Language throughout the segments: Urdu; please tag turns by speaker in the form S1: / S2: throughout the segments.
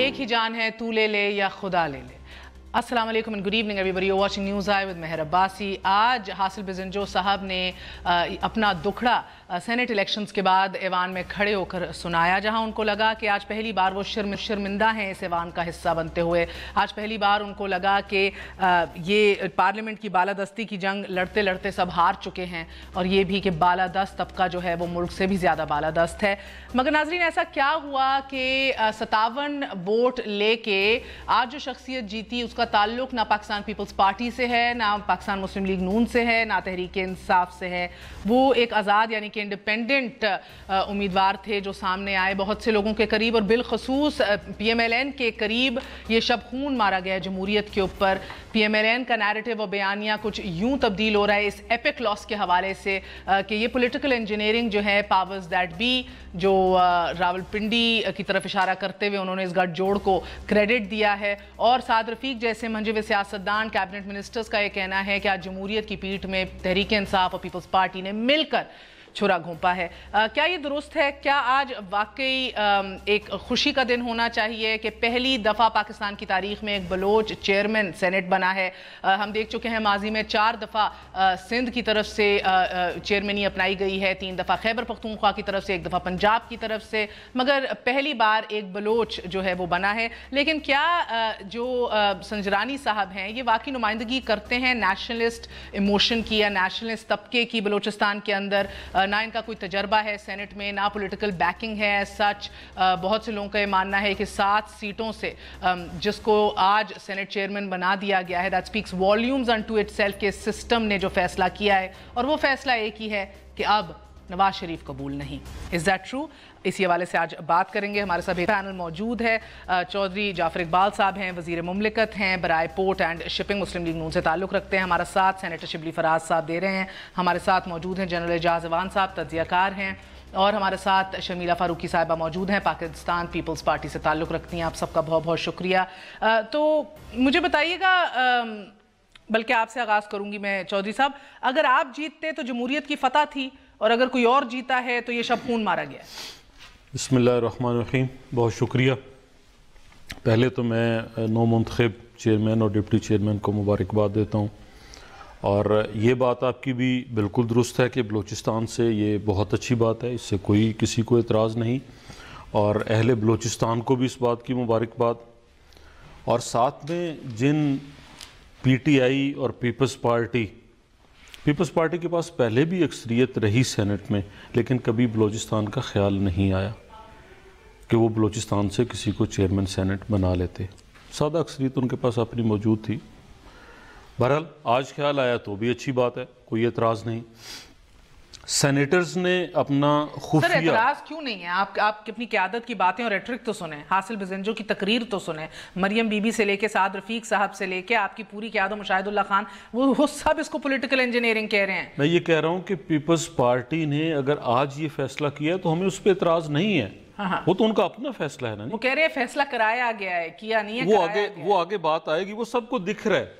S1: ایک ہی جان ہے تو لے لے یا خدا لے لے۔ السلام علیکم and good evening everybody, you're watching News Eye with مہر عباسی۔ آج حاصل بزنجو صاحب نے اپنا دکھڑا سینٹ الیکشنز کے بعد ایوان میں کھڑے ہو کر سنایا، جہاں ان کو لگا کہ آج پہلی بار وہ شرمندہ ہیں اس ایوان کا حصہ بنتے ہوئے۔ آج پہلی بار ان کو لگا کہ یہ پارلیمنٹ کی بالادستی کی جنگ لڑتے لڑتے سب ہار چکے ہیں، اور یہ بھی کہ بالادست طبقہ جو ہے وہ ملک سے بھی زیادہ بالادست ہے۔ مگر ناظرین، ایسا کیا ہوا کہ 57 ووٹ لے کے آج جو شخصیت جیتی اس کا تعلق نہ پاکستان پیپلز پارٹی سے ہے، نہ پاکستان مسلم لیگ نون سے ہے، نہ تحریک انصاف سے ہے؟ وہ ایک آزاد یعنی کہ انڈیپینڈنٹ امیدوار تھے جو سامنے آئے بہت سے لوگوں کے قریب، اور بالخصوص پی ایم ایل این کے قریب یہ شب خون مارا گیا ہے جمہوریت کے اوپر۔ پی ایم ایل این کا نیریٹو و بیانیہ کچھ یوں تبدیل ہو رہا ہے اس ایپک لاس کے حوالے سے کہ یہ پولیٹیکل انجینئرنگ جو ہے پاورز دیٹ بی، جو راولپنڈی کی طرف اشارہ کرتے ہوئے انہوں نے اس گٹھ جوڑ کو کریڈٹ دیا ہے، اور سعد رفیق جیسے منجے ہوئے سیاستدان کیبنٹ منسٹرز کا یہ کہنا ہے کہ آج جمہوریت کی پیٹھ میں تحریک انصاف اور پیپلز پارٹی نے مل کر چھرا گھونپا ہے۔ کیا یہ درست ہے؟ کیا آج واقعی ایک خوشی کا دن ہونا چاہیے کہ پہلی دفعہ پاکستان کی تاریخ میں ایک بلوچ چیئرمین سینٹ بنا ہے؟ ہم دیکھ چکے ہیں ماضی میں 4 دفعہ سندھ کی طرف سے چیئرمینی اپنائی گئی ہے، 3 دفعہ خیبر پختونخوا کی طرف سے، 1 دفعہ پنجاب کی طرف سے، مگر پہلی بار ایک بلوچ جو ہے وہ بنا ہے۔ لیکن کیا جو سنجرانی صاحب ہیں یہ واقعی نمائندگی کرتے ہیں نیشنلسٹ ایموشن کی یا نیشنلسٹ طبقے کی بلوچستان کے اندر؟ نہ ان کا کوئی تجربہ ہے سینٹ میں، نہ پولیٹیکل بیکنگ ہے سچ۔ بہت سے لوگوں کا یہ ماننا ہے کہ 7 سیٹوں سے جس کو آج سینٹ چیئرمین بنا دیا گیا ہے، that speaks volumes unto itself کہ سسٹم نے جو فیصلہ کیا ہے، اور وہ فیصلہ ایک ہی ہے کہ اب نواز شریف قبول نہیں۔ Is that true؟ اسی حوالے سے آج بات کریں گے۔ ہمارے ساتھ ایک پینل موجود ہے۔ چودھری جعفر اقبال صاحب ہیں، وزیر مملکت ہیں، برائے port and shipping Muslim League نون سے تعلق رکھتے ہیں۔ ہمارا ساتھ سینیٹر شبلی فراز صاحب دے رہے ہیں۔ ہمارے ساتھ موجود ہیں جنرل اعجاز ایوان صاحب، تجزیہ کار ہیں، اور ہمارے ساتھ شمیلہ فاروقی صاحبہ موجود ہیں، پاکستان پیپلز پارٹی سے تعلق رکھتی ہیں۔ آپ سب کا بہت بہت شکریہ۔ تو مجھے بتائیے گا، بلکہ آپ سے آغاز کروں گی میں چودھری صاحب، اگر آپ جیتتے تو جمہوریت کی فتح تھی، اور اگر کوئی اور جیتا ہے تو یہ شب خون مارا گیا ہے۔
S2: بسم اللہ الرحمن الرحیم، بہت شکریہ۔ پہلے تو میں نو منتخب چیئرمین اور ڈپٹی چیئرمین کو مبارکباد دیتا ہوں، اور یہ بات آپ کی بھی بالکل درست ہے کہ بلوچستان سے یہ بہت اچھی بات ہے، اس سے کوئی کسی کو اعتراض نہیں، اور اہل بلوچستان کو بھی اس بات کی مبارکباد۔ اور ساتھ میں جن پی ٹی آئی اور پیپلز پارٹی کے پاس پہلے بھی اکثریت رہی سینٹ میں، لیکن کبھی بلوچستان کا خیال نہیں آیا کہ وہ بلوچستان سے کسی کو چیئرمین سینٹ بنا لیتے، سادہ اکثریت ان کے پاس اپنی موجود تھی۔ بہرحال آج خیال آیا تو بھی اچھی بات ہے، کوئی اعتراض نہیں۔ سینیٹرز نے اپنا خفیہ،
S1: سر اعتراض کیوں نہیں ہے؟ آپ اپنی قیادت کی باتیں اور ریٹرک تو سنیں، حاصل بزنجو کی تقریر تو سنیں، مریم بی بی سے لے کے سعد رفیق صاحب سے لے کے آپ کی پوری قیادت، مشاہد اللہ خان، وہ سب اس کو پولیٹیکل انجینئرنگ کہہ رہے ہیں۔
S2: میں یہ کہہ رہا ہوں کہ پیپلز پارٹی نے اگر آج یہ فیصلہ کیا تو ہمیں اس پہ اعتراض نہیں ہے، وہ تو ان کا اپنا فیصلہ ہے نا۔
S1: وہ کہہ رہے ہیں فیصلہ کرایا گیا ہے، کیا نہیں ہے،
S2: وہ آگے بات آئے گی، وہ سب کو دکھ رہا ہے۔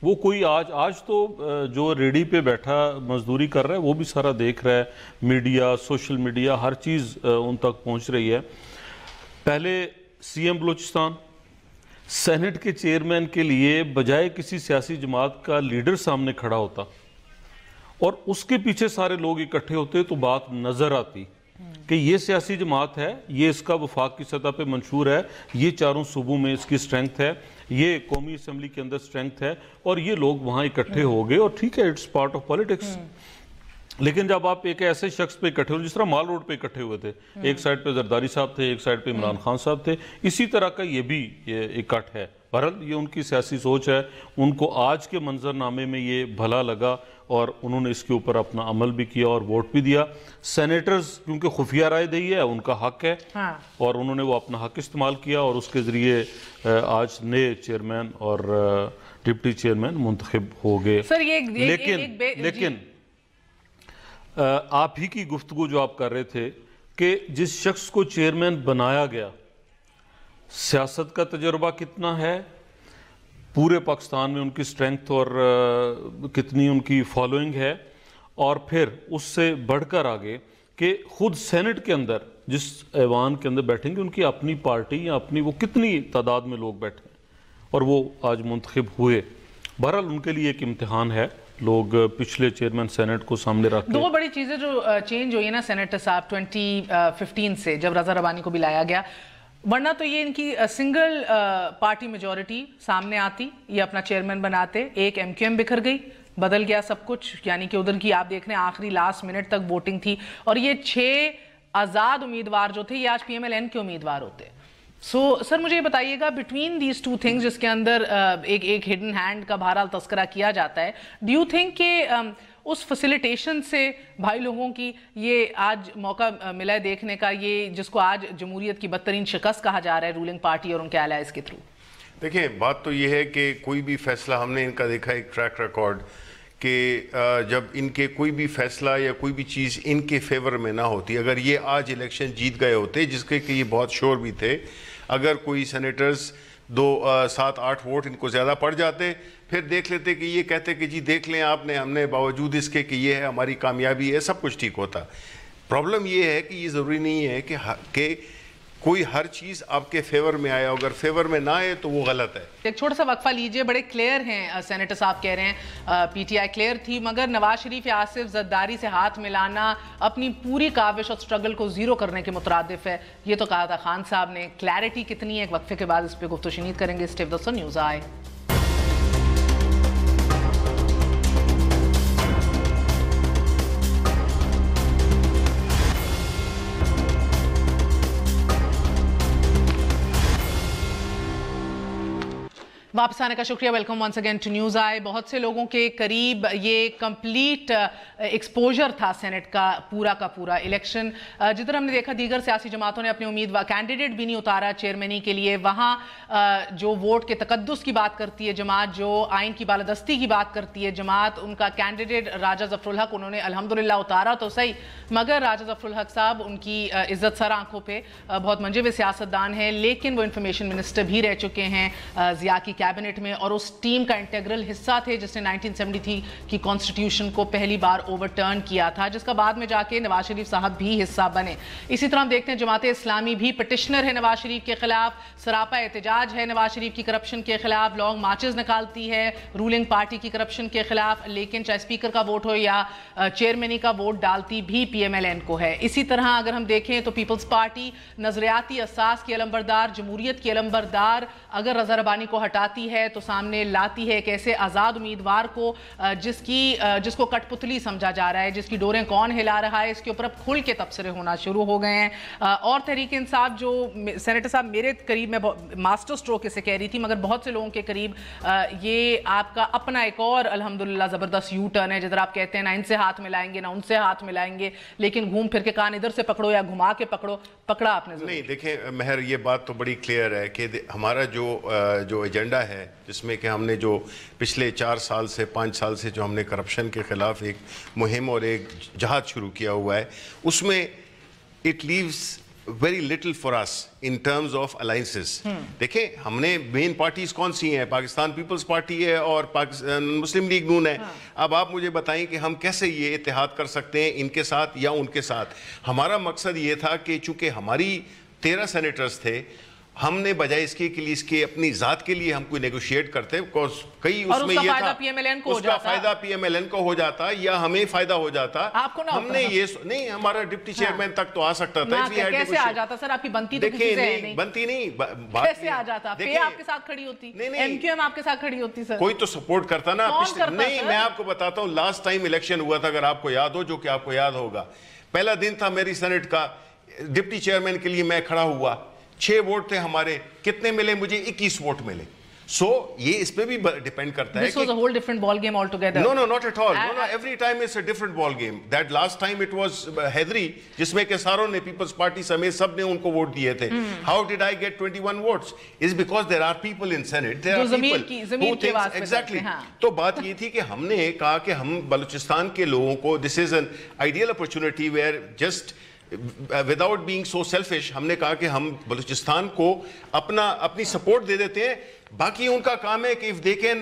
S2: وہ کوئی آج تو جو ریڈی پہ بیٹھا مزدوری کر رہا ہے وہ بھی سارا دیکھ رہا ہے، میڈیا، سوشل میڈیا، ہر چیز ان تک پہنچ رہی ہے۔ پہلے سی ایم بلوچستان سینٹ کے چیئرمین کے لیے بجائے کسی سیاسی جماعت کا لیڈر سامنے کھڑا ہوتا اور اس کے پیچھے سارے لوگ اکٹھے ہوتے تو بات نظر آتی کہ یہ سیاسی جماعت ہے، یہ اس کا وفاق کی سطح پہ منشور ہے، یہ چاروں صوبوں میں اس کی سٹرینگتھ ہے، یہ قومی اسمبلی کے اندر سٹرینگتھ ہے، اور یہ لوگ وہاں اکٹھے ہو گئے، اور ٹھیک ہے، اٹس پارٹ آف پالیٹکس۔ لیکن جب آپ ایک ایسے شخص پہ اکٹھے ہو، جس طرح مال روڈ پہ اکٹھے ہوئے تھے، ایک سائڈ پہ زرداری صاحب تھے، ایک سائڈ پہ عمران خان صاحب تھے، اسی طرح کا یہ بھی اکٹھ ہے۔ بہرحال یہ ان کی سیاسی سوچ ہے، ان کو آج کے منظر نامے میں یہ بھلا لگا، اور انہوں نے اس کے اوپر اپنا عمل بھی کیا اور ووٹ بھی دیا۔ سینیٹرز کیونکہ خفیہ رائے دہی ہے، ان کا حق ہے، اور انہوں نے وہ اپنا حق استعمال کیا، اور اس کے ذریعے آج نئے چیئرمین اور ڈپٹی چیئرمین منتخب ہو گئے۔ لیکن آپ ہی کی گفتگو جو آپ کر رہے تھے کہ جس شخص کو چیئرمین بنایا گیا، سیاست کا تجربہ کتنا ہے، پورے پاکستان میں ان کی سٹرینگتھ اور کتنی ان کی فالوئنگ ہے، اور پھر اس سے بڑھ کر آگے کہ خود سینٹ کے اندر جس ایوان کے اندر بیٹھیں گے ان کی اپنی پارٹی یا اپنی وہ کتنی تعداد میں لوگ بیٹھے ہیں اور وہ آج منتخب ہوئے. بہرحال ان کے لیے ایک امتحان ہے. لوگ پچھلے چیئرمین سینٹ کو سامنے رکھ کے
S1: دو بڑی چیزیں جو چینج ہوئی نا سینیٹر صاحب 2015 سے جب رضا ربانی کو بھی لایا گیا, ورنہ تو یہ ان کی سنگل پارٹی میجورٹی سامنے آتی, یہ اپنا چیئرمین بناتے, ایک ایم کیو ایم بکھر گئی, بدل گیا سب کچھ, یعنی کہ ادھر کی آپ دیکھ رہے ہیں آخری لاسٹ منٹ تک ووٹنگ تھی, اور یہ 6 آزاد امیدوار جو تھے یہ آج پی ایم ایل این کے امیدوار ہوتے. سر مجھے یہ بتائیے گا بٹوین دیز ٹو تھنگز جس کے اندر ایک ہڈن ہینڈ کا بہرحال تذکرہ کیا جاتا ہے, ڈو یو تھنک کہ اس فیسیلیٹیشن سے بھائی لوگوں کی یہ آج موقع ملا ہے دیکھنے کا, یہ جس کو آج جمہوریت کی بدترین شکست کہا جا رہا ہے رولنگ پارٹی اور ان کے الائز کے تھرو؟
S3: دیکھیں بات تو یہ ہے کہ کوئی بھی فیصلہ ہم نے ان کا دیکھا ایک ٹریک ریکارڈ کہ جب ان کے کوئی بھی فیصلہ یا کوئی بھی چیز ان کے فیور میں نہ ہوتی, اگر یہ آج الیکشن جیت گئے ہوتے جس کے کہ یہ بہت شور بھی تھے, اگر کوئی سینیٹرز 7-8 ووٹ ان کو زیادہ پڑ جاتے پھر دیکھ لیتے کہ یہ کہتے کہ جی دیکھ لیں آپ نے, ہم نے باوجود اس کے کہ یہ ہے ہماری کامیابی ہے, سب کچھ ٹھیک ہوتا. پرابلم یہ ہے کہ یہ ضروری نہیں ہے کہ کوئی ہر چیز آپ کے فیور میں آئے, اگر فیور میں نہ آئے تو وہ غلط ہے.
S1: ایک چھوٹا سا وقفہ لیجئے, بڑے کلیئر ہیں سینیٹر صاحب کہہ رہے ہیں پی ٹی آئی کلیئر تھی, مگر نواز شریف یا آصف زرداری سے ہاتھ ملانا اپنی پوری کاوش اور سٹرگل کو زیرو کرنے کے مترادف ہے, یہ تو کہا تھا خان صاحب نے. کلیئرٹی کتنی ہے, ایک وقفے کے بعد اس پہ گفت و شنید کریں گے. اسٹیو دسو نیوز آئے. واپس آنے کا شکریہ, welcome once again to news آئے. بہت سے لوگوں کے قریب یہ کمپلیٹ ایکسپوجر تھا سینٹ کا پورا الیکشن, جدھر ہم نے دیکھا دیگر سیاسی جماعتوں نے اپنے امیدوار کینڈیڈیٹ بھی نہیں اتارا چیئرمینی کے لیے. وہاں جو ووٹ کے تقدس کی بات کرتی ہے جماعت, جو آئین کی بالادستی کی بات کرتی ہے جماعت, ان کا کینڈیڈیٹ راجہ ظفر الحق انہوں نے الحمدللہ اتارا تو صحیح, مگر راجہ ظفر الحق صاحب ان کی عزت سر آنکھوں پہ, بہت منجے ہوئے سیاستدان ہیں, لیکن وہ انفارمیشن منسٹر بھی رہ چکے ہیں ضیاء کی کیبنٹ میں, اور اس ٹیم کا انٹیگرل حصہ تھے جس نے 1973 کی کانسٹیٹیوشن کو پہلی بار اوور ٹرن کیا تھا, جس کا بعد میں جا کے نواز شریف صاحب بھی حصہ بنے. اسی طرح ہم دیکھتے ہیں جماعت اسلامی بھی پٹیشنر ہے نواز شریف کے خلاف, سراپا احتجاج ہے نواز شریف کی کرپشن کے خلاف, لانگ مارچز نکالتی ہے رولنگ پارٹی کی کرپشن کے خلاف, لیکن چاہے اسپیکر کا ووٹ ہو یا چیئرمینی کا ووٹ ڈالتی بھی پی ایم ایل این کو ہے. اسی طرح اگر ہم دیکھیں تو پیپلز پارٹی نظریاتی اساس کی علمبردار, جمہوریت کی علمبردار, اگر رضا ربانی کو ہٹاتی ہے تو سامنے لاتی ہے ایک ایسے آزاد امیدوار کو جس کو کٹ پتلی سمجھا جا رہا ہے, جس کی ڈوریں کون ہلا رہا ہے, اس کے اوپر اب کھل کے تبصرے ہونا شروع ہو گئے ہیں. اور تحریک انصاف جو سینیٹر صاحب میرے قریب, میں ماسٹر سٹروک اسے کہہ رہی تھی, مگر بہت سے لوگوں کے قریب یہ آپ کا اپنا ایک اور الحمدللہ زبردست یو ٹرن ہے, جدھر آپ کہتے ہیں نہ ان سے ہاتھ ملائیں گے نہ ان سے ہاتھ ملائیں گے, لیکن گھوم پھر کے کان ادھر سے پکڑو یا گھما کے پکڑا آپ نے.
S3: نہیں دیکھیں مہر, یہ بات تو بڑی کلیئر ہے کہ ہمارا جو ایجنڈا ہے جس میں کہ ہم نے جو پچھلے 4 سال سے 5 سال سے جو ہم نے کرپشن کے خلاف ایک مہم اور ایک جہاد شروع کیا ہوا ہے, اس میں it leaves very little for us in terms of alliances. دیکھیں ہم نے مین پارٹیز کون سی ہیں, پاکستان پیپلز پارٹی ہے اور مسلم لیگ نون ہے. اب آپ مجھے بتائیں کہ ہم کیسے یہ اتحاد کر سکتے ہیں ان کے ساتھ یا ان کے ساتھ. ہمارا مقصد یہ تھا کہ چونکہ ہماری 13 سینیٹرز تھے, ہم نے بجائے اس کے لیے اس کے اپنی ذات کے لیے ہم کوئی نیگوشیٹ کرتے, بیکاز کئی اس میں یہ تھا اس کا فائدہ پی ایم ایل این کو ہو جاتا یا ہمیں فائدہ ہو جاتا. ہم نے یہ نہیں, ہمارا ڈپٹی چیئرمین تک تو آ سکتا تھا.
S1: کیسے آ جاتا سر, آپ کی بنتی تو کسی سے نہیں بنتی,
S3: نہیں
S1: کیسے آ جاتا, پے آپ کے ساتھ کھڑی ہوتی, ایم کیو ایم آپ کے ساتھ کھڑی ہوتی, سر
S3: کوئی تو سپورٹ کرتا نا. نہیں میں آپ کو بتاتا ہوں, لاسٹ ٹائم الیکشن ہوا تھا, اگر آپ کو یاد ہو, جو کہ آپ کو یاد ہوگا, پہلا دن تھا میری سینٹ کا, ڈپٹی چیئرمین کے لیے میں کھڑا ہوا, 6 ووٹ تھے ہمارے, کتنے ملے مجھے, 21 ووٹ ملے. سو یہ اس پہ بھی ڈیپینڈ کرتا ہے.
S1: This was a whole different ball game altogether.
S3: No, not at all. No, every time it's a different ball game. That last time it was Hyderabad, جس میں کہ ساروں نے پیپلز پارٹی سمیت سب نے ان کو ووٹ دیے تھے. How did I get 21 votes? It's because there are people in Senate. There are people who think exactly. تو بات یہ تھی کہ ہم نے کہا کہ ہم بلوچستان کے لوگوں کو, this is an ideal opportunity where just without being so selfish ہم نے کہا کہ ہم بلوچستان کو اپنی سپورٹ دے دیتے ہیں, باقی ان کا کام ہے کہ if they can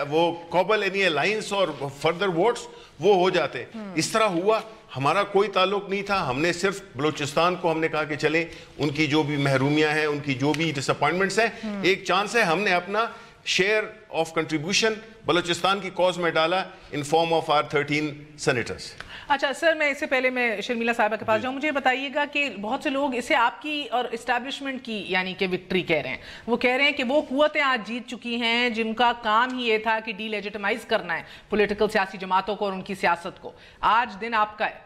S3: وہ قابل any alliance اور further votes وہ ہو جاتے. اس طرح ہوا, ہمارا کوئی تعلق نہیں تھا, ہم نے صرف بلوچستان کو ہم نے کہا کہ چلیں ان کی جو بھی محرومیاں ہیں, ان کی جو بھی ڈس اپوائنٹمنٹس ہیں, ایک چانس ہے, ہم نے اپنا شیئر آف کنٹریبیوشن بلوچستان کی کاز میں ڈالا in form of our 13 senators.
S1: اچھا سر, میں اس سے پہلے میں شرمیلا صاحبہ کے پاس جاؤں, مجھے بتائیے گا کہ بہت سے لوگ اسے آپ کی اور اسٹیبلشمنٹ کی یعنی کہ وکٹری کہہ رہے ہیں. وہ کہہ رہے ہیں کہ وہ قوتیں آج جیت چکی ہیں جن کا کام ہی یہ تھا کہ ڈی لیجیٹمائز کرنا ہے پولیٹیکل سیاسی جماعتوں کو اور ان کی سیاست کو. آج دن آپ کا ہے,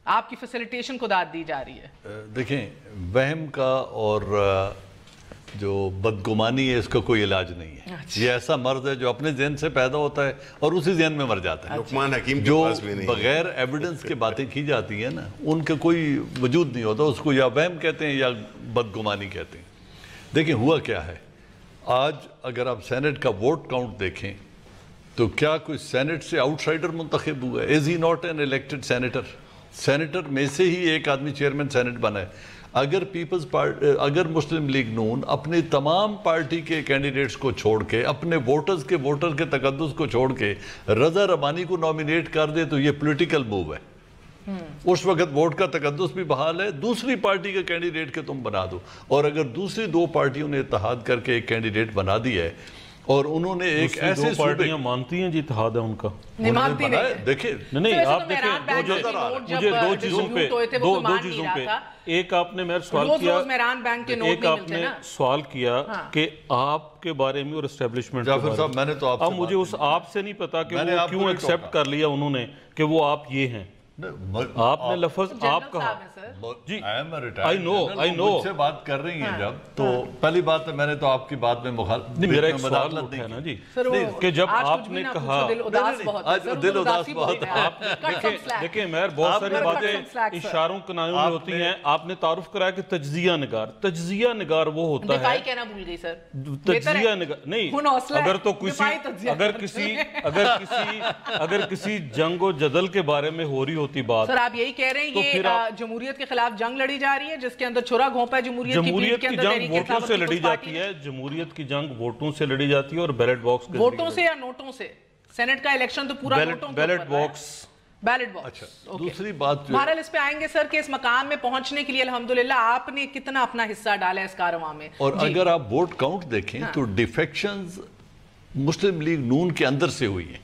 S1: آپ کی فیسیلیٹیشن کو داد دی جا رہی ہے.
S4: دیکھیں, وہم کا اور جو بدگمانی ہے اس کا کوئی علاج نہیں ہے. یہ ایسا مرض ہے جو اپنے ذہن سے پیدا ہوتا ہے اور اسی ذہن میں مر جاتا ہے.
S3: لقمان حکیم کے
S4: جو
S3: پاس بھی نہیں,
S4: بغیر ایویڈنس کے باتیں کی جاتی ہیں نا, ان کا کوئی وجود نہیں ہوتا. اس کو یا وہم کہتے ہیں یا بدگمانی کہتے ہیں. دیکھیں ہوا کیا ہے, آج اگر آپ سینٹ کا ووٹ کاؤنٹ دیکھیں تو کیا کوئی سینٹ سے آؤٹ سائڈر منتخب ہوا ہے؟ Is he not an elected senator? Senator میں سے ہی ایک آدمی چیئرمین سینٹ بنا ہے. اگر مسلم لیگ نون اپنی تمام پارٹی کے کینڈیڈیٹس کو چھوڑ کے, اپنے ووٹر کے تقدس کو چھوڑ کے رضا ربانی کو نومینیٹ کر دے تو یہ پولیٹیکل موو ہے. اس وقت ووٹ کا تقدس بھی بحال ہے, دوسری پارٹی کا کینڈیڈیٹ کے تم بنا دو. اور اگر دوسری دو پارٹیوں نے اتحاد کر کے ایک کینڈیڈیٹ بنا دی ہے اور انہوں نے ایک ایسے
S2: پارٹیاں مانتی ہیں جی اتحاد ہے ان کا,
S1: نہیں مانتی نہیں.
S4: دیکھیں
S2: نہیں آپ دیکھیں مجھے دو چیزوں پہ ایک آپ نے میرا سوال کیا, ایک آپ نے سوال کیا کہ آپ کے بارے میں اور اسٹیبلشمنٹ کے بارے میں. اب مجھے اس آپ سے نہیں پتا کہ وہ کیوں ایکسیپٹ کر لیا انہوں نے کہ وہ آپ یہ ہیں. آپ نے لفظ آپ کہا جی I know
S4: مجھ سے بات کر رہی ہیں جب, تو پہلی بات ہے میں نے تو آپ کی بات میں
S2: میرا ایک سوال اٹھا ہے نا جی کہ جب آپ نے کہا
S4: دل اداس بہت ہے.
S2: دیکھیں مہر, بہت ساری باتیں اشاروں کنایوں میں ہوتی ہیں. آپ نے تعارف کرایا کہ تجزیہ نگار وہ ہوتا ہے,
S1: کہنا بھول گئی سر,
S2: تجزیہ نگار نہیں. اگر کسی جنگ و جدل کے بارے میں ہو رہی ہوتی بات,
S1: سر آپ یہی کہہ رہے ہیں یہ جمہوریت کے خلاف جنگ لڑی جا رہی ہے جس کے اندر چھرا گھونپا ہے
S2: جمہوریت کی جنگ ووٹوں سے لڑی جاتی ہے, جمہوریت کی جنگ ووٹوں سے لڑی جاتی ہے اور بیلٹ باکس کے
S1: ووٹوں سے یا نوٹوں سے. سینٹ کا الیکشن تو پورا
S2: بیلٹ باکس.
S4: دوسری بات
S1: بہرحال اس پہ آئیں گے سر کہ اس مقام میں پہنچنے کے لیے الحمدللہ آپ نے کتنا اپنا حصہ ڈالا ہے اس کارواں میں.
S4: اور اگر آپ ووٹ کاؤنٹ دیکھیں تو ڈیفیکشنز مسلم لیگ نون کے اندر سے ہوئی ہیں.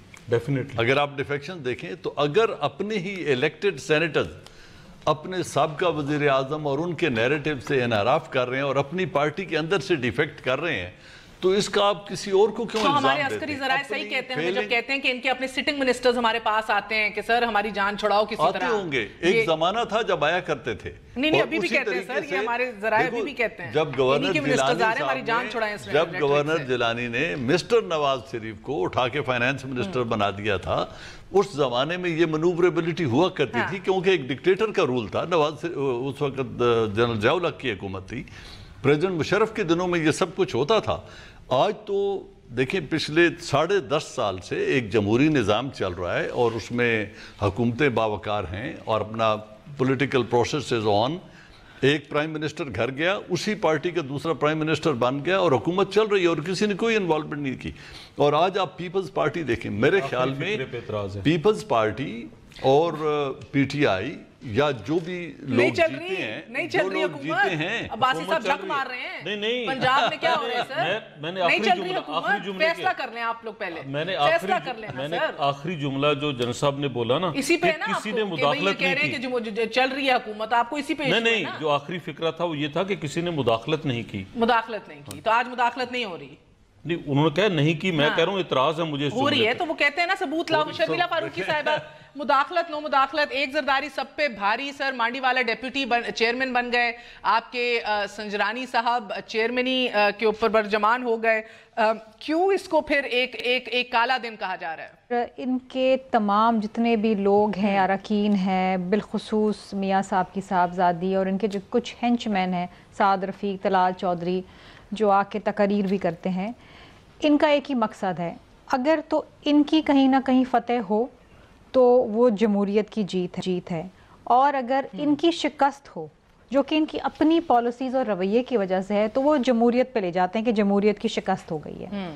S4: اگر آپ ڈیفیکشن دیکھیں تو اگر اپنے ہی الیکٹڈ سینیٹرز اپنے سابقہ وزیر اعظم اور ان کے نیریٹو سے انحراف کر رہے ہیں اور اپنی پارٹی کے اندر سے ڈیفیکٹ کر رہے ہیں, تو اس کا آپ کسی اور کو کیوں الزام دیتے ہیں؟
S1: ہمارے عسکری ذرائع صحیح کہتے ہیں جب کہتے ہیں کہ ان کے اپنے سٹنگ منسٹرز ہمارے پاس آتے ہیں کہ سر ہماری جان چھڑاؤ کسی طرح.
S4: آتے ہوں گے, ایک زمانہ تھا جب آیا کرتے تھے.
S1: نہیں ابھی بھی کہتے ہیں سر, یہ ہمارے ذرائع ابھی بھی کہتے ہیں.
S4: جب گورنر جیلانی نے مسٹر نواز شریف کو اٹھا کے فائنانس منسٹر بنا دیا تھا, اس زمانے میں یہ منووربلٹی ہوا کرتی تھی کیونکہ ایک ڈکٹیٹر کا رول تھا. اس وقت جنرل ضیاء الحق کی حکومت تھی. پریزیڈنٹ مشرف کے دنوں میں یہ سب کچھ ہوتا تھا. آج تو دیکھیں پچھلے 10.5 سال سے ایک جمہوری نظام چل رہا ہے اور اس میں حکومتیں باوقار ہیں اور اپنا پولیٹیکل پروسیس از آن. ایک پرائم منسٹر گھر گیا, اسی پارٹی کا دوسرا پرائم منسٹر بن گیا اور حکومت چل رہی ہے اور کسی نے کوئی انوالومنٹ نہیں کی. اور آج آپ پیپلز پارٹی دیکھیں, میرے خیال میں پیپلز پارٹی اور پی ٹی آئی یا جو بھی لوگ جیتے ہیں,
S1: نہیں چل رہی حکومت. عباسی صاحب جھک مار رہے ہیں.
S2: نہیں
S1: پنجاب میں کیا ہو رہا ہے سر؟ نہیں چل رہی حکومت. فیصلہ کر لیں آپ لوگ پہلے, فیصلہ کر لینا سر.
S2: آخری جملہ جو جنرل صاحب نے بولا نا,
S1: اسی پہ نا
S2: کسی نے مداخلت نہیں کی.
S1: کہ چل رہی ہے حکومت, آپ کو اسی پہ
S2: نہیں, جو آخری فکرہ تھا وہ یہ تھا کہ کسی نے مداخلت نہیں کی.
S1: مداخلت نہیں کی, تو آج مداخلت نہیں ہو رہی.
S2: نہیں, انہوں نے کہا نہیں کی, میں کہہ رہا ہوں اعتراض ہے مجھے.
S1: ہو رہی ہے تو وہ کہتے ہیں نا ثبوت لاؤ. شرمیلا فاروقی صاحبہ, مداخلت نو مداخلت, ایک زرداری سب پہ بھاری. سر مانڈی والا ڈیپیوٹی چیئرمین بن گئے, آپ کے سنجرانی صاحب چیئرمینی کے اوپر برجمان ہو گئے. کیوں اس کو پھر ایک کالا دن کہا جا رہا ہے؟
S5: ان کے تمام جتنے بھی لوگ ہیں, اراکین ہیں, بالخصوص میاں صاحب کی صاحبزادی اور ان کے جو کچھ ہینچ مین ہیں, سعد رفیق, طلال چودھری, جو آ کے تقاریر بھی کرتے ہیں, ان کا ایک ہی مقصد ہے, اگر تو ان کی کہیں نہ کہیں فتح ہو تو وہ جمہوریت کی جیت ہے. اور اگر ان کی شکست ہو جو کہ ان کی اپنی پالیسیز اور رویے کی وجہ سے ہے تو وہ جمہوریت پہ لے جاتے ہیں کہ جمہوریت کی شکست ہو گئی ہے.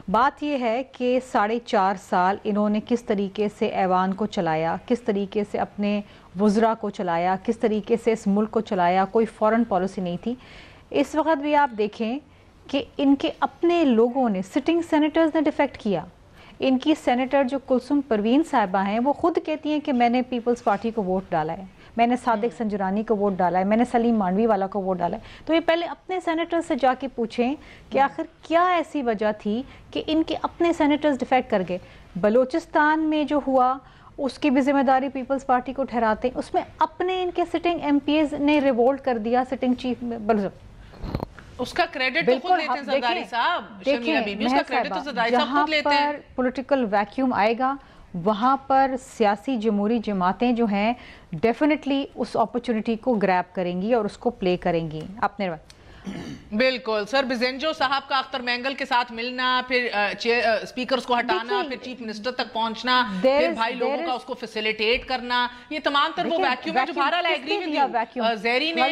S5: بات یہ ہے کہ 4.5 سال انہوں نے کس طریقے سے ایوان کو چلایا, کس طریقے سے اپنے وزراء کو چلایا, کس طریقے سے اس ملک کو چلایا, کوئی فورن پالیسی نہیں تھی. اس وقت بھی آپ دیکھیں کہ ان کے اپنے لوگوں نے, سٹنگ سینیٹرز نے ڈیفیکٹ کیا. ان کی سینیٹر جو کلثوم پروین صاحبہ ہیں وہ خود کہتی ہیں کہ میں نے پیپلز پارٹی کو ووٹ ڈالا ہے, میں نے صادق سنجرانی کو ووٹ ڈالا ہے, میں نے سلیم مانوی والا کو ووٹ ڈالا ہے. تو یہ پہلے اپنے سینیٹر سے جا کے پوچھیں کہ آخر کیا ایسی وجہ تھی کہ ان کے اپنے سینیٹرز ڈیفیکٹ کر گئے. بلوچستان میں جو ہوا اس کی بھی ذمہ داری پیپلز پارٹی کو ٹھہراتے ہیں, اس میں اپنے ان کے سٹنگ ایم پی ایز نے ریوولٹ کر دیا. سٹنگ چیف
S1: اس کا کریڈٹ تو خود لیتے ہیں زرداری صاحب, شرمیلا بی بی, اس کا کریڈٹ تو زرداری صاحب خود لیتے ہیں.
S5: جہاں پر پولیٹیکل ویکیوم آئے گا وہاں پر سیاسی جمہوری جماعتیں جو ہیں ڈیفینیٹلی اس اپرچونٹی کو گریب کریں گی اور اس کو پلے کریں گی اپنے وقت.
S1: بالکل سر, بزنجو صاحب کا اختر مینگل کے ساتھ ملنا, پھر اسپیکرز کو ہٹانا, پھر چیف منسٹر تک پہنچنا, پھر بھائی لوگوں کا اس کو فیسیلیٹیٹ کرنا, یہ تمام تر وہ ویکیوم ہے جو بہرحال ایگری ود یو. زیری نے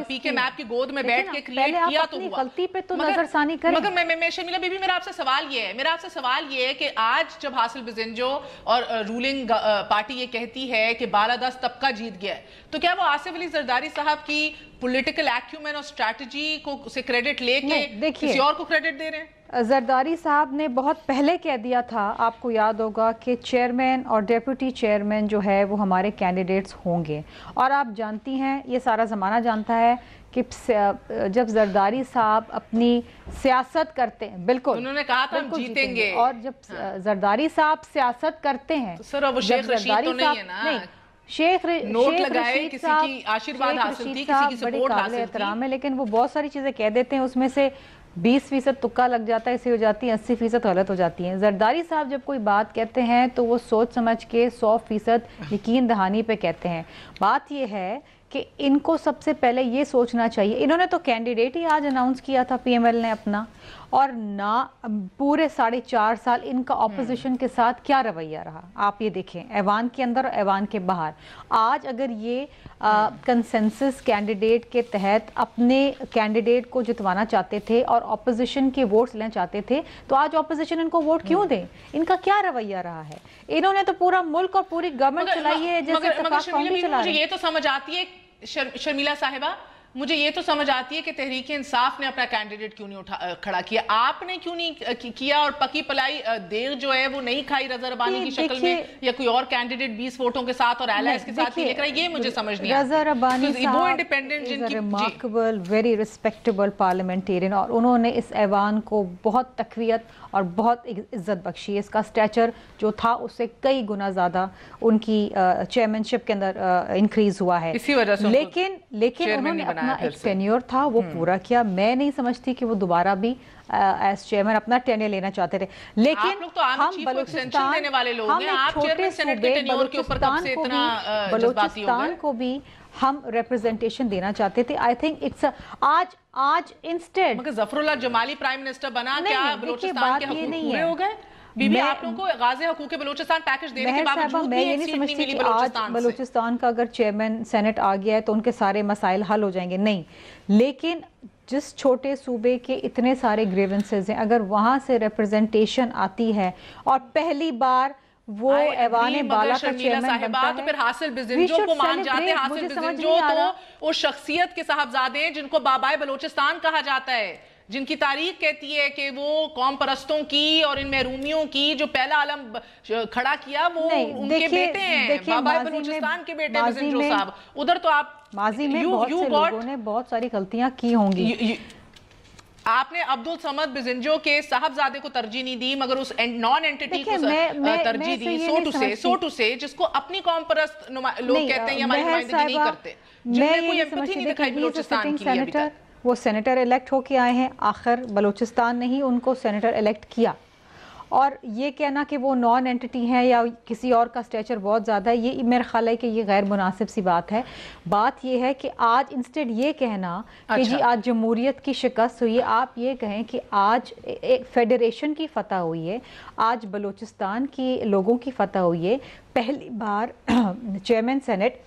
S1: پی کے میپ کی گود میں بیٹھ کے کریٹ کیا تو ہوا,
S5: غلطی پہ تو نظر ثانی کریں.
S1: مگر میں شرمیلا بی بی, میرا آپ سے سوال یہ ہے کہ آج جب حاصل بزنجو اور رولنگ پارٹی یہ کہتی ہے کہ بالادست طبقہ جیت گیا ہے, تو کیا وہ آصف علی زرداری صاحب کی پولیٹیکل ایکیومن اور اسٹریٹجی کو سے کریڈٹ لے کے کسی اور کو کریڈٹ دے رہے ہیں؟
S5: زرداری صاحب نے بہت پہلے کہہ دیا تھا, آپ کو یاد ہوگا, کہ چیئرمین اور ڈیپوٹی چیئرمین جو ہے وہ ہمارے کینڈیڈیٹس ہوں گے. اور آپ جانتی ہیں, یہ سارا زمانہ جانتا ہے کہ جب زرداری صاحب اپنی سیاست کرتے ہیں, بالکل
S1: انہوں نے کہا تھا ہم جیتیں گے,
S5: اور جب زرداری صاحب سیاست کرتے ہیں,
S1: سر وہ شیخ رشید تو نہیں ہے نا,
S5: شیخ
S1: نوٹ لگائے, کسی کی آشیرواد حاصل تھی, کسی کی سپورٹ حاصل تھی,
S5: لیکن وہ بہت ساری چیزیں کہہ دیتے ہیں, اس میں سے 20% تکا لگ جاتا ہے, ایسی ہو جاتی ہے, 80% غلط ہو جاتی ہیں. زرداری صاحب جب کوئی بات کہتے ہیں تو وہ سوچ سمجھ کے 100% یقین دہانی پہ کہتے ہیں. بات یہ ہے کہ ان کو سب سے پہلے یہ سوچنا چاہیے, انہوں نے تو کینڈیڈیٹ ہی آج اناؤنس کیا تھا پی ایم ایل نے اپنا, اور نہ پورے 4.5 سال ان کا اپوزیشن کے ساتھ کیا رویہ رہا. آپ یہ دیکھیں ایوان کے اندر اور ایوان کے باہر. آج اگر یہ کنسنسس کینڈیڈیٹ کے تحت اپنے کینڈیڈیٹ کو جتوانا چاہتے تھے اور اپوزیشن کے ووٹس لینا چاہتے تھے, تو آج اپوزیشن ان کو ووٹ کیوں دیں؟ ان کا کیا رویہ رہا ہے؟ انہوں نے تو پورا ملک اور پوری گورنمنٹ چلائی ہے جیسے اتفاق قومی چلا رہے ہیں.
S1: یہ تو سمجھ آتی ہے شرمیلا صاحبہ, مجھے یہ تو سمجھ آتی ہے کہ تحریک انصاف نے اپنا کینڈیڈیٹ کیوں نہیں کھڑا کیا, آپ نے کیوں نہیں کیا, اور پکی پلائی دیر جو ہے وہ نہیں کھائی رضا ربانی کی شکل میں, یا کوئی اور کینڈیڈیٹ 20 ووٹوں کے ساتھ اور ایلائز کے ساتھ لے کر, یہ مجھے سمجھ نہیں آتی.
S5: رضا ربانی
S1: وہ انڈیپینڈنٹ جن کی
S5: ریمارکیبل ویری ریسپیکٹیبل پارلیمنٹیرین, اور انہوں نے اس ایوان کو بہت تقویت اور بہت عزت بخشی. اس کا سٹیچر جو تھا اس سے کئی گنا زیادہ ان کی چیئرمینشپ کے اندر انکریز ہوا ہے,
S1: اسی وجہ سے
S5: لیکن انہوں نے اپنا ایک ٹینیور تھا وہ پورا کیا. میں نہیں سمجھتی کہ وہ دوبارہ بھی ایز چیئرمن اپنا ٹینیور لینا چاہتے تھے, لیکن ہم بلوچستان کو بھی ہم ریپرزنٹیشن دینا چاہتے تھے. آئی تھنک اٹس آج انسٹیڈ
S1: مگر ظفر اللہ جمالی پرائم منسٹر بنا, کیا بلوچستان کے حقوق پورے ہو گئے؟ بی بی آپ لوگوں کو غازی حقوق بلوچستان پیکج دینے کے باوجود
S5: میں یہ نہیں سمجھتی کہ آج بلوچستان کا اگر چیئرمین سینٹ آ گیا ہے تو ان کے سارے مسائل حل ہو جائیں گے, نہیں. لیکن جس چھوٹے صوبے کے اتنے سارے گریونسز ہیں, اگر وہاں سے ریپرزنٹیشن آتی ہے اور پہلی بار وہ ایوان بالا کا چیئرمین بنتا ہے,
S1: تو پھر حاصل بزنجو کو مان جاتے. حاصل بزنجو تو وہ شخصیت کے صاحبزادے ہیں جن کو بابائے بلوچستان کہا جاتا ہے, جن کی تاریخ کہتی ہے کہ وہ قوم پرستوں کی اور ان محرومیوں کی جو پہلا علم کھڑا کیا وہ ان کے بیٹے ہیں, بابائے بلوچستان کے بیٹے بزنجو صاحب. ادھر تو آپ
S5: ماضی میں بہت سے لوگوں نے بہت ساری غلطیاں کی ہوں گی.
S1: آپ نے عبدالصمد بزنجو کے صاحبزادے کو ترجیح نہیں دی, مگر اس نان اینٹیٹی کو ترجیح دی, سو ٹو سے جس کو اپنی قوم پرست لوگ کہتے ہیں یا ہماری نمائندگی نہیں کرتے, جن نے کوئی ایمپتھی نہیں دکھائی بلوچستان کی لیے ابھی تک.
S5: وہ سینیٹر الیکٹ ہو کے آئے ہیں, آخر بلوچستان نے ہی ان کو سینیٹر الیکٹ کیا, اور یہ کہنا کہ وہ نان اینٹی ہیں یا کسی اور کا سٹیچر بہت زیادہ ہے, یہ میرا خیال ہے کہ یہ غیر مناسب سی بات ہے. بات یہ ہے کہ آج انسٹیڈ یہ کہنا کہ جی آج جمہوریت کی شکست ہوئی ہے, آپ یہ کہیں کہ آج ایک فیڈریشن کی فتح ہوئی ہے, آج بلوچستان کی لوگوں کی فتح ہوئی ہے. پہلی بار chairman senate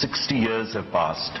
S6: 60 years have passed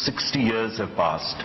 S6: 60 years have passed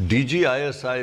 S4: DGISI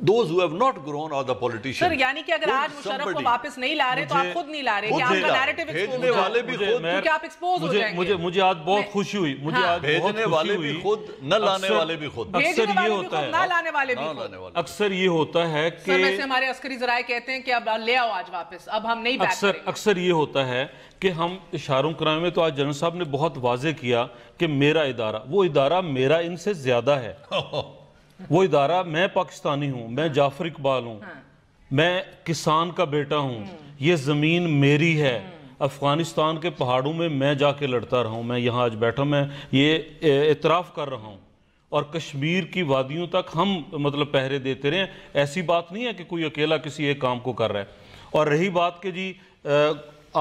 S4: those who have not grown are the politicians.
S1: سر یعنی کہ اگر آج مشرف کو واپس نہیں لا رہے تو آپ خود نہیں لا رہے کہ آپ کا نیریٹو ایکسپوز
S4: بھیجنے والے بھی خود،
S1: کیونکہ آپ ایکسپوز ہو جائیں گے.
S2: مجھے آج بہت خوشی ہوئی،
S4: بھیجنے والے بھی خود، نہ لانے والے بھی خود.
S1: بھیجنے والے بھی خود، نہ لانے والے بھی خود.
S2: اکثر یہ ہوتا ہے کہ
S1: سر ویسے ہمارے عسکری ذرائع کہتے ہیں کہ اب لے آؤ آج واپس، اب ہم نہیں بیک کریں گے.
S2: اکثر یہ ہوتا ہے کہ ہم اشاروں کرائے میں، تو آج جنرل صاحب نے بہت واضح کیا کہ میرا ادارہ، وہ ادارہ میرا ان سے زیادہ ہے. وہ ادارہ، میں پاکستانی ہوں، میں جعفر اقبال ہوں، میں کسان کا بیٹا ہوں، یہ زمین میری ہے. افغانستان کے پہاڑوں میں میں جا کے لڑتا رہا ہوں، میں یہاں آج بیٹھا، میں یہ اعتراف کر رہا ہوں. اور کشمیر کی وادیوں تک ہم مطلب پہرے دیتے رہے ہیں. ایسی بات نہیں ہے کہ کوئی اکیلا کسی ایک کام کو کر رہا ہے. اور رہی بات کہ جی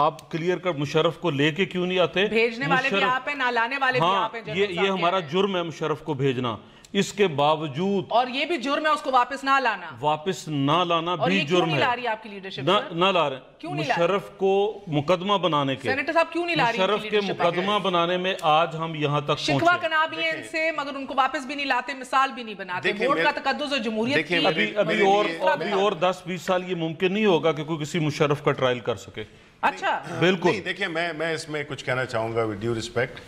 S2: آپ کلیئر کر مشرف کو لے کے کیوں نہیں آتے؟
S1: بھیجنے والے بھی آپ ہیں، نہ لانے والے بھی آپ ہیں.
S2: یہ ہمارا جرم ہے مشرف کو بھیجنا. اس کے باوجود،
S1: اور یہ بھی جرم ہے اس کو واپس نہ لانا،
S2: واپس نہ لانا بھی جرم ہے.
S1: کیوں نہیں لا رہی آپ کی لیڈرشپ؟
S2: نہ لا رہے. مشرف کو مقدمہ بنانے کے،
S1: سینیٹر صاحب کیوں نہیں لا رہی
S2: مشرف کے مقدمہ بنانے میں آج ہم یہاں تک پہنچے.
S1: شکوہ کنا بھی ہیں ان سے، مگر ان کو واپس بھی نہیں لاتے، مثال بھی نہیں بناتے. ووٹ کا تقدس اور جمہوریت کی
S2: ابھی اور 10-20 سال یہ ممکن نہیں ہوگا کہ کوئی کسی مشرف کا ٹرائل کر سکے.
S1: اچھا
S2: بالکل.
S3: دیکھیں میں اس میں کچھ کہنا چاہوں گا with due respect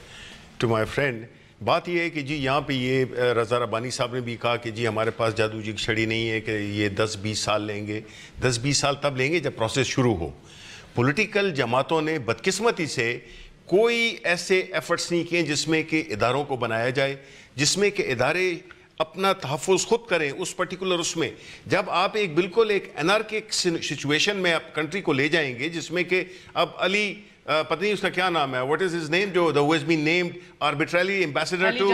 S3: to my friend. بات یہ ہے کہ جی یہاں پہ یہ رضا ربانی صاحب نے بھی کہا کہ جی ہمارے پاس جادو جی کی چھڑی نہیں ہے کہ یہ 10-20 سال لیں گے. 10-20 سال تب لیں گے جب پروسیس شروع ہو. پولیٹیکل جماعتوں نے بدقسمتی سے کوئی ایسے ایفرٹس نہیں کیے جس میں کہ اداروں کو بنایا جائے، جس میں کہ ادارے اپنا تحفظ خود کریں اس پرٹیکولر اس میں. جب آپ ایک بالکل ایک انارکک سچویشن میں آپ کنٹری کو لے جائیں گے جس میں کہ اب علی پتہ نہیں اس کا کیا نام ہے، what is his name، جو who has been named arbitrarily ambassador to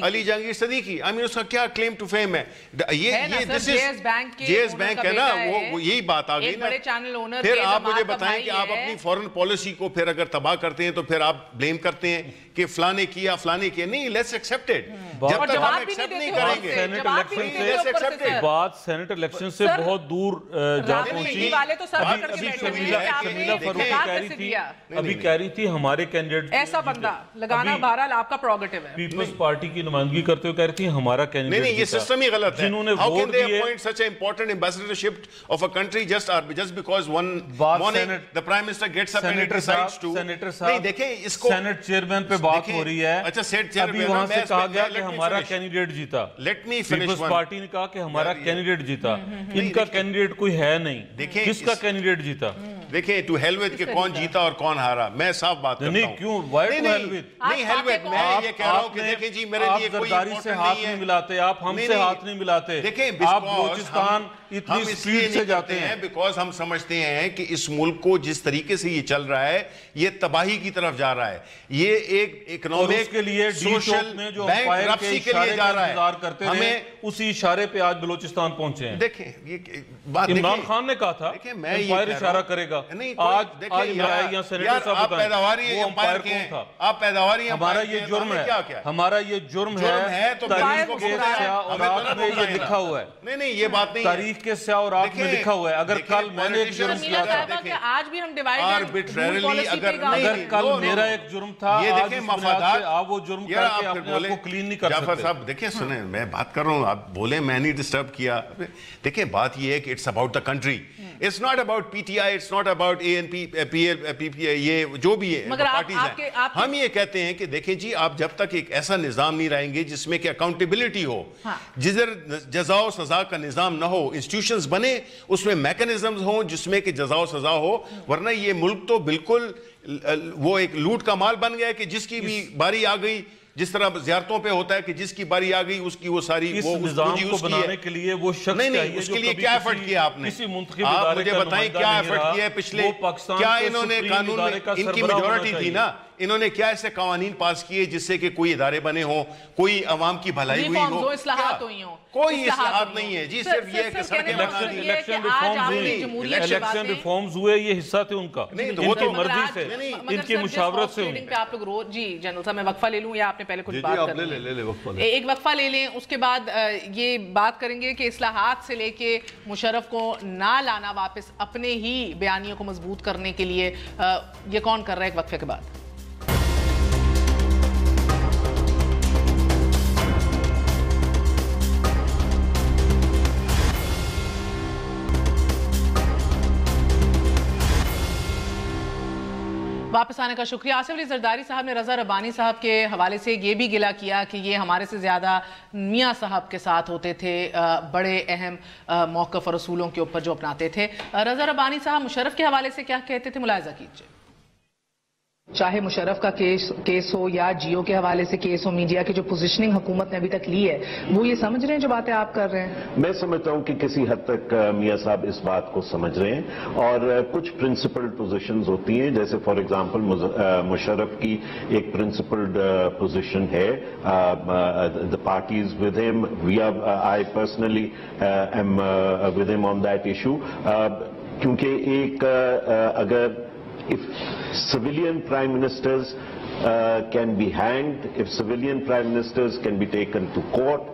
S3: Ali Jahangir Siddiqui. I mean اس کا کیا claim to fame ہے؟ یہ this is JS بینک ہے نا، وہ یہی بات آ گئی نا. پھر آپ مجھے بتائیں کہ آپ اپنی فورن پالیسی کو پھر اگر تباہ کرتے ہیں تو پھر آپ بلیم کرتے ہیں کہ فلانے کیا فلانے کیا. نہیں، لیٹس ایکسپٹ اٹ. جب تک ہم ایکسپٹ نہیں کریں گے،
S2: بات سینٹ الیکشن سے بہت دور جا پہنچی. ابھی کہہ رہی تھی ہمارے کینڈیڈیٹ،
S1: ایسا بندہ لگانا بہرحال آپ کا پروگیٹو ہے.
S2: پیپلز پارٹی کی نمائندگی کرتے ہوئے کہہ رہی تھی ہمارا کینڈیڈیٹ.
S3: نہیں، یہ سسٹم ہی غلط ہے.
S2: جنہوں نے
S3: How
S2: ووٹ
S3: can they
S2: دیے،
S3: appoint such an important ambassadorship of a country just because one morning the prime minister gets up and decides to.
S2: Senator
S3: نہیں
S2: صاحب،
S3: دیکھیں اس کو
S2: سینٹ چیئرمین پہ بات ہو رہی ہے.
S3: اچھا سینٹ چیئرمین،
S2: ابھی وہاں سے کہا گیا کہ ہمارا کینڈیڈیٹ جیتا.
S3: Let me finish
S2: Peoples
S3: one.
S2: Party نے کہا کہ ہمارا کینڈیڈیٹ جیتا. ان کا کینڈیڈیٹ کوئی ہے نہیں. کس کا کینڈیڈیٹ جیتا؟
S3: دیکھیں ٹو ہیل وتھ کہ کون جیتا اور کون ہارا. میں صاف بات کرتا ہوں.
S2: نہیں کیوں، وائی ٹو ہیل وتھ؟
S3: نہیں ہیل وتھ، میں یہ کہہ رہا ہوں کہ دیکھیں جی میرے لیے کوئی
S2: زرداری سے ہاتھ نہیں ملاتے، آپ ہم سے ہاتھ نہیں ملاتے.
S3: دیکھیں
S2: آپ بلوچستان اتنی سپیڈ سے جاتے ہیں
S3: بیکاز ہم سمجھتے ہیں کہ اس ملک کو جس طریقے سے یہ چل رہا ہے یہ تباہی کی طرف جا رہا ہے. یہ ایک اکنامک
S2: کے لیے
S3: سوشل بینک رپسی کے لیے جا رہا ہے.
S2: ہمیں اسی اشارے پہ آج بلوچستان پہنچے ہیں.
S3: دیکھیں یہ بات
S2: عمران خان نے کہا تھا امپائر اشارہ کرے گا. آج سینیٹر صاحب
S3: آپ پیداواری امپائر کے ہیں، آپ پیداواری
S2: ہمارا یہ جرم ہے، ہمارا یہ جرم ہے. تاریخ کے سیاہ اور رات میں یہ لکھا ہوا ہے.
S3: نہیں یہ بات نہیں،
S2: تاریخ کے سیاہ اور رات میں لکھا ہوا ہے. اگر کل میں نے ایک جرم کیا تھا،
S1: آج بھی ہم
S3: آربیٹریرلی
S2: اگر کل میرا ایک جرم تھا،
S3: یہ دیکھیں مفادات،
S2: آپ وہ جرم کر کے اپنے آپ کو کلین نہیں کر سکتے.
S3: جعفر صاحب دیکھیں سنیں، میں بات کر رہا ہوں، آپ بولیں میں نہیں ڈسٹرب کیا. دیکھیں بات یہ ہے کہ it's about the country. It's not about PTI, it's not about ANP, PPI, یہ جو بھی ہے پارٹیز ہیں. ہم یہ کہتے ہیں کہ دیکھیں جی آپ جب تک ایک ایسا نظام نہیں لائیں گے جس میں کہ اکاؤنٹیبلٹی ہو، جدھر جزا و سزا کا نظام نہ ہو، انسٹیٹیوشنز بنے اس میں میکنزمز ہوں جس میں کہ جزا و سزا ہو، ورنہ یہ ملک تو بالکل وہ ایک لوٹ کا مال بن گیا ہے کہ جس کی بھی باری آ گئی، جس طرح زیارتوں پہ ہوتا ہے کہ جس کی باری آ گئی اس کی وہ ساری
S2: اس نظام کو بنانے کے لیے وہ شخص
S3: نہیں اس کے لیے کیا ایفرٹ کیا آپ نے؟ آپ مجھے بتائیں کیا ایفرٹ کیا ہے پچھلے، کیا انہوں نے قانون میں، ان کی میجورٹی تھی نا، انہوں نے کیا ایسے قوانین پاس کیے جس سے کہ کوئی ادارے بنے ہوں، کوئی عوام کی بھلائی ہوئی ہو؟ کوئی اصلاحات نہیں ہے جی، صرف یہ کہ سڑکیں بنا دی.
S2: الیکشن ریفارمز ہوئے، یہ حصہ تھے ان کا، ان کی مرضی سے، ان کی مشاورت سے ہوئی.
S1: آپ لوگ روز جی جنرل صاحب میں وقفہ لے لوں یا آپ نے پہلے کچھ بات کر لیں؟ ایک وقفہ لے لیں، اس کے بعد یہ بات کریں گے کہ اصلاحات سے لے کے مشرف کو نہ لانا واپس اپنے ہی بیانیوں کو مضبوط کرنے کے لیے یہ کون کر رہا ہے، ایک وقفے کے بعد. واپس آنے کا شکریہ. آصف علی زرداری صاحب نے رضا ربانی صاحب کے حوالے سے یہ بھی گلہ کیا کہ یہ ہمارے سے زیادہ میاں صاحب کے ساتھ ہوتے تھے, بڑے اہم موقف اور اصولوں کے اوپر جو اپناتے تھے. رضا ربانی صاحب مشرف کے حوالے سے کیا کہتے تھے, ملاحظہ کیجئے.
S7: چاہے مشرف کا کیس ہو یا جیو کے حوالے سے کیس ہو, میڈیا کی جو پوزیشننگ حکومت نے ابھی تک لی ہے وہ یہ سمجھ رہے ہیں جو باتیں آپ کر رہے ہیں؟
S6: میں سمجھتا ہوں کہ کسی حد تک میاں صاحب اس بات کو سمجھ رہے ہیں, اور کچھ پرنسپلڈ پوزیشنز ہوتی ہیں, جیسے فار ایگزامپل مشرف کی ایک پرنسپلڈ پوزیشن ہے, the party is with him, I personally am with him on that issue, کیونکہ ایک اگر if civilian prime ministers can be hanged, if civilian prime ministers can be taken to court,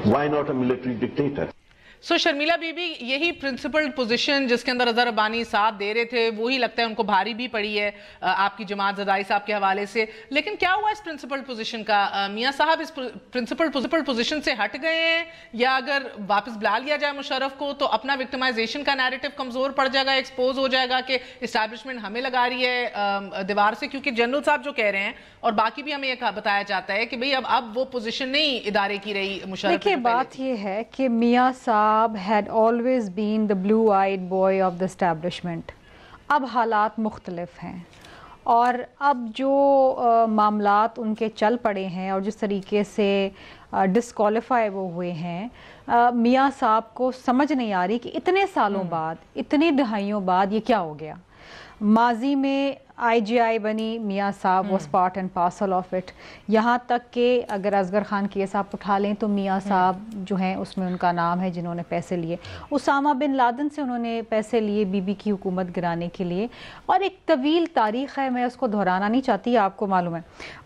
S6: why not a military dictator?
S1: So Sharmila bibi یہی پرنسپلڈ پوزیشن جس کے اندر رضا ربانی ساتھ دے رہے تھے وہی لگتا ہے ان کو بھاری بھی پڑی ہے آپ کی جماعت زرداری صاحب کے حوالے سے. لیکن کیا ہوا اس پرنسپلڈ پوزیشن کا؟ میاں صاحب اس پرنسپلڈ پوزیشن سے ہٹ گئے ہیں, یا اگر واپس بلا لیا جائے مشرف کو تو اپنا وکٹمائزیشن کا نیریٹو کمزور پڑ جائے گا, ایکسپوز ہو جائے گا کہ اسٹیبلشمنٹ ہمیں لگا رہی ہے دیوار سے؟ کیونکہ جنرل صاحب جو کہہ رہے ہیں اور باقی بھی ہمیں یہ بتایا جاتا ہے کہ بھئی اب وہ پوزیشن نہیں ادارے کی رہی مشرف.
S5: دیکھیں بات یہ ہے کہ میاں صاحب had always been the blue-eyed boy of the establishment. اب حالات مختلف ہیں اور اب جو معاملات ان کے چل پڑے ہیں اور جس طریقے سے ڈسکوالیفائی وہ ہوئے ہیں, میاں صاحب کو سمجھ نہیں آ رہی کہ اتنے سالوں بعد, اتنی دہائیوں بعد یہ کیا ہو گیا. ماضی میں آئی جی آئی بنی, میاں صاحب was part and parcel of it. یہاں تک کہ اگر اصغر خان کیس آپ اٹھا لیں تو میاں صاحب جو ہیں اس میں ان کا نام ہے جنہوں نے پیسے لیے. اسامہ بن لادن سے انہوں نے پیسے لیے بی بی کی حکومت گرانے کے لیے, اور ایک طویل تاریخ ہے, میں اس کو دہرانا نہیں چاہتی, آپ کو معلوم ہے.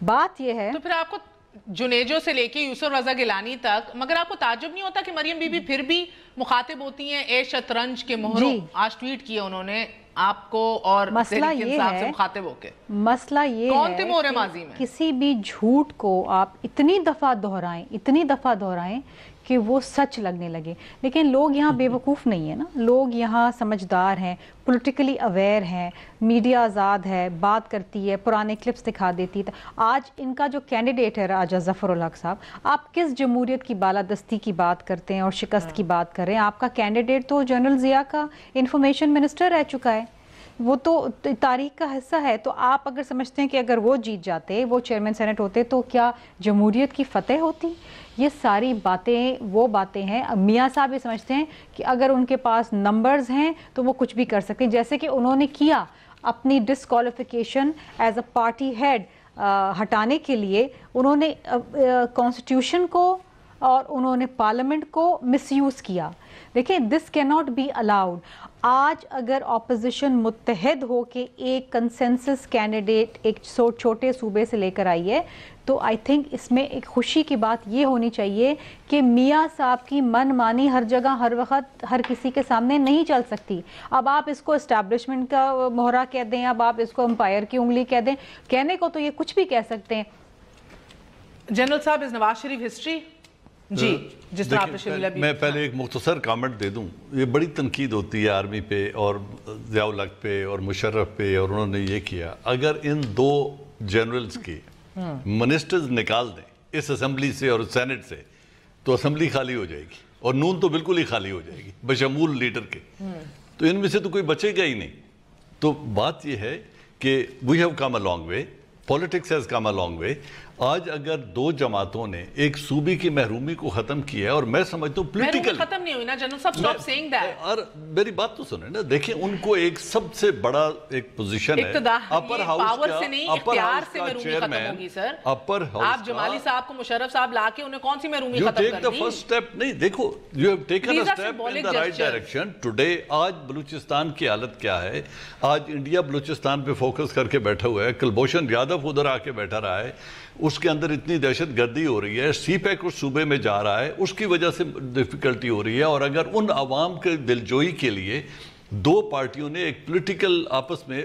S5: بات یہ ہے
S1: تو پھر آپ کو جنیجو سے لے کے یوسف رضا گیلانی تک, مگر آپ کو تعجب نہیں ہوتا کہ مریم بی بی پھر بھی مخاطب ہوتی ہیں اے شطرنج کے مہروں؟ آج ٹویٹ کیا انہوں نے آپ کو اور تحریک انصاف سے مخاطب ہو کے.
S5: مسئلہ یہ ہے کہ کسی بھی جھوٹ کو آپ اتنی دفعہ دہرائیں کہ وہ سچ لگنے لگے. لیکن لوگ یہاں بے وقوف نہیں ہیں نا, لوگ یہاں سمجھدار ہیں, پولیٹیکلی اویئر ہیں, میڈیا آزاد ہے, بات کرتی ہے, پرانے کلپس دکھا دیتی ہے. آج ان کا جو کینڈیڈیٹ ہے راجہ ظفر الحق صاحب, آپ کس جمہوریت کی بالادستی کی بات کرتے ہیں اور شکست کی بات کر رہے ہیں؟ آپ کا کینڈیڈیٹ تو جنرل ضیاء کا انفارمیشن منسٹر رہ چکا ہے, وہ تو تاریخ کا حصہ ہے. تو آپ اگر سمجھتے ہیں کہ اگر وہ جیت جاتے, وہ چیئرمین سینٹ ہوتے, تو کیا جمہوریت کی فتح ہوتی؟ یہ ساری باتیں وہ باتیں ہیں. میاں صاحب یہ سمجھتے ہیں کہ اگر ان کے پاس نمبرز ہیں تو وہ کچھ بھی کر سکتے ہیں, جیسے کہ انہوں نے کیا اپنی disqualification as a party head ہٹانے کے لیے. انہوں نے کانسٹیٹیوشن کو اور انہوں نے پارلیمنٹ کو مس یوز کیا. دیکھیں, دس کی ناٹ بی الاؤڈ. آج اگر اپوزیشن متحد ہو کے ایک کنسنسس کینڈیڈیٹ ایک چھوٹے صوبے سے لے کر آئی ہے, تو آئی تھنک اس میں ایک خوشی کی بات یہ ہونی چاہیے کہ میاں صاحب کی من مانی ہر جگہ ہر وقت ہر کسی کے سامنے نہیں چل سکتی. اب آپ اس کو اسٹیبلشمنٹ کا مہرہ کہہ دیں, اب آپ اس کو امپائر کی انگلی کہہ دیں, کہنے کو تو یہ کچھ بھی کہہ سکتے ہیں.
S1: جنرل صاحب, از نواز شریف ہسٹری؟ جی, جس طرح آپ نے شرمیلا بی,
S4: میں پہلے ایک مختصر کامنٹ دے دوں. یہ بڑی تنقید ہوتی ہے آرمی پہ اور ضیاء الحق پہ اور مشرف پہ, اور انہوں نے یہ کیا. اگر ان دو جنرلز کے منسٹرز نکال دیں اس اسمبلی سے اور سینٹ سے تو اسمبلی خالی ہو جائے گی, اور نون تو بالکل ہی خالی ہو جائے گی بشمول لیڈر کے. تو ان میں سے تو کوئی بچے گا ہی نہیں. تو بات یہ ہے کہ we have come a long way, politics has come a long way. آج اگر دو جماعتوں نے ایک صوبے کی محرومی کو ختم کیا ہے, اور میں سمجھتا ہوں پولیٹیکل
S1: ختم نہیں ہوئی نا جنرل صاحب, stop saying that.
S4: اور میری بات تو سنیں نا, دیکھیں ان کو ایک سب سے بڑا ایک پوزیشن ہے
S1: اپر ہاؤس سے نہیں, اختیار سے محرومی ختم ہوگی. سر
S4: اپر ہاؤس
S1: آپ جمالی صاحب کو مشرف صاحب لا کے انہیں کون سی محرومی ختم
S4: کرنی؟
S1: کر دی؟
S4: You take the first step. نہیں دیکھو, you have taken a step in the right direction. Today آج بلوچستان کی حالت کیا ہے؟ آج انڈیا بلوچستان پہ فوکس کر کے بیٹھا ہوا ہے. کلبھوشن یادو ادھر آ کے بیٹھا رہا ہے, اس کے اندر اتنی دہشت گردی ہو رہی ہے, سی پیک اس صوبے میں جا رہا ہے, اس کی وجہ سے ڈیفیکلٹی ہو رہی ہے. اور اگر ان عوام کے دلجوئی کے لیے دو پارٹیوں نے ایک پولیٹیکل آپس میں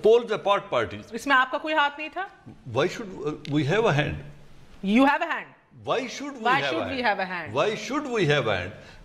S4: پولز اپارٹ پارٹیز,
S1: اس میں آپ کا کوئی ہاتھ نہیں تھا؟
S4: why should we have a hand?
S1: You have a hand.
S4: Why should we have a hand?
S1: Why should we have a hand?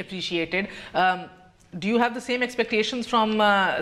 S1: appreciated. Do you have the same expectations from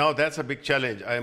S3: Now that's a big challenge. I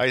S3: I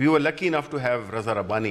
S3: we were lucky enough to have Raza Rabbani,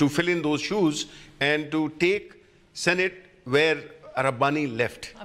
S3: to fill in those shoes and to take Senate where Rabbani left.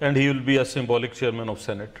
S2: and he will be a symbolic chairman of Senate.